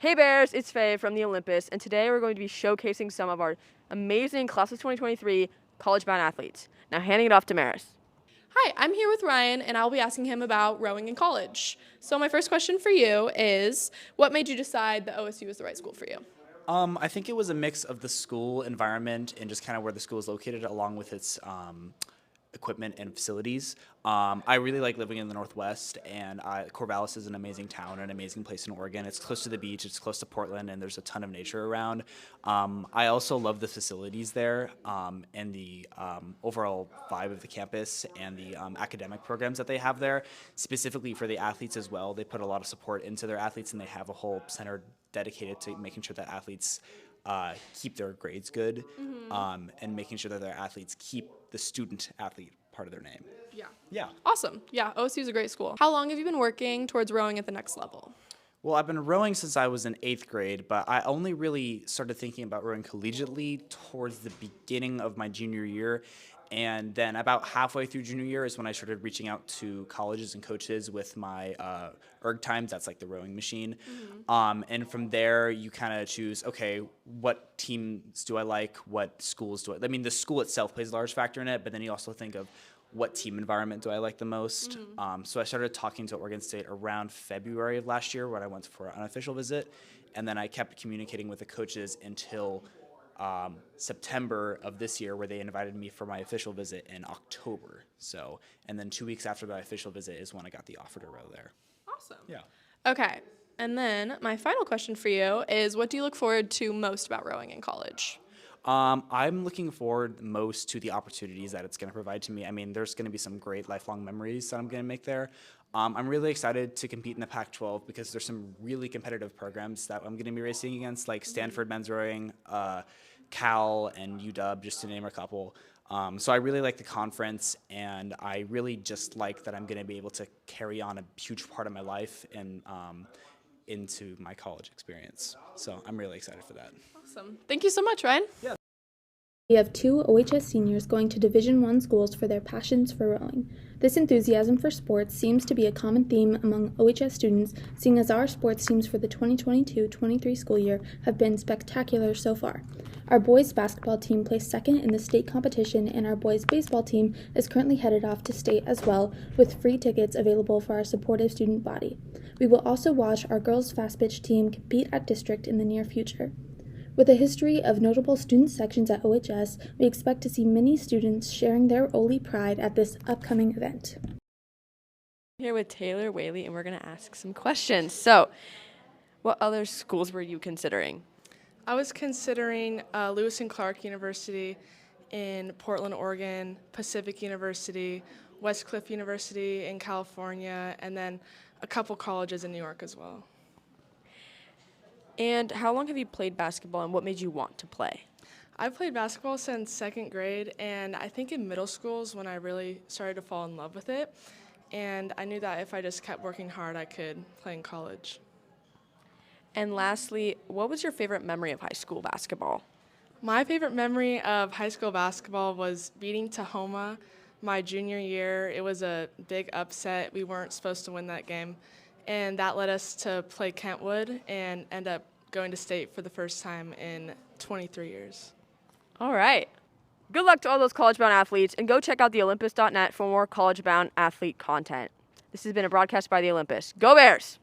Hey Bears, it's Faye from the Olympus, and today we're going to be showcasing some of our amazing Class of 2023 college-bound athletes. Now handing it off to Maris. Hi, I'm here with Ryan, and I'll be asking him about rowing in college. So my first question for you is, what made you decide that OSU was the right school for you? I think it was a mix of the school environment and just kind of where the school is located, along with its equipment and facilities. I really like living in the Northwest, and Corvallis is an amazing town, an amazing place in Oregon. It's close to the beach, it's close to Portland, and there's a ton of nature around. I also love the facilities there and the overall vibe of the campus and the academic programs that they have there, specifically for the athletes as well. They put a lot of support into their athletes, and they have a whole center dedicated to making sure that athletes keep their grades good, and making sure that their athletes keep the student athlete part of their name. Yeah. Awesome. Yeah, OSU is a great school. How long have you been working towards rowing at the next level? Well, I've been rowing since I was in 8th grade, but I only really started thinking about rowing collegiately towards the beginning of my junior year. And then about halfway through junior year is when I started reaching out to colleges and coaches with my erg times. That's like the rowing machine. And from there, you kind of choose, okay, what teams do I like? What schools do I mean, the school itself plays a large factor in it, but then you also think of what team environment do I like the most. So I started talking to Oregon State around February of last year when I went for an unofficial visit. And then I kept communicating with the coaches until September of this year, where they invited me for my official visit in October. So, and then 2 weeks after my official visit is when I got the offer to row there. Awesome. Yeah. Okay, and then my final question for you is, what do you look forward to most about rowing in college? I'm looking forward most to the opportunities that it's going to provide to me. I mean, there's going to be some great lifelong memories that I'm going to make there. I'm really excited to compete in the Pac-12 because there's some really competitive programs that I'm going to be racing against, like Stanford men's rowing, Cal, and UW, just to name a couple. So I really like the conference, and I really just like that I'm going to be able to carry on a huge part of my life and into my college experience. So I'm really excited for that. Awesome. Thank you so much, Ryan. Yeah. We have two OHS seniors going to Division I schools for their passions for rowing. This enthusiasm for sports seems to be a common theme among OHS students, seeing as our sports teams for the 2022-23 school year have been spectacular so far. Our boys basketball team placed second in the state competition, and our boys baseball team is currently headed off to state as well, with free tickets available for our supportive student body. We will also watch our girls fast pitch team compete at district in the near future. With a history of notable student sections at OHS, we expect to see many students sharing their Oli pride at this upcoming event. Here with Taylor Whaley, and we're going to ask some questions. So, what other schools were you considering? I was considering Lewis and Clark University in Portland, Oregon, Pacific University, Westcliff University in California, and then a couple colleges in New York as well. And how long have you played basketball, and what made you want to play? I've played basketball since 2nd grade, and I think in middle school is when I really started to fall in love with it. And I knew that if I just kept working hard, I could play in college. And lastly, what was your favorite memory of high school basketball? My favorite memory of high school basketball was beating Tahoma my junior year. It was a big upset. We weren't supposed to win that game. And that led us to play Kentwood and end up going to state for the first time in 23 years. All right. Good luck to all those college-bound athletes, and go check out theolympus.net for more college-bound athlete content. This has been a broadcast by the Olympus. Go Bears!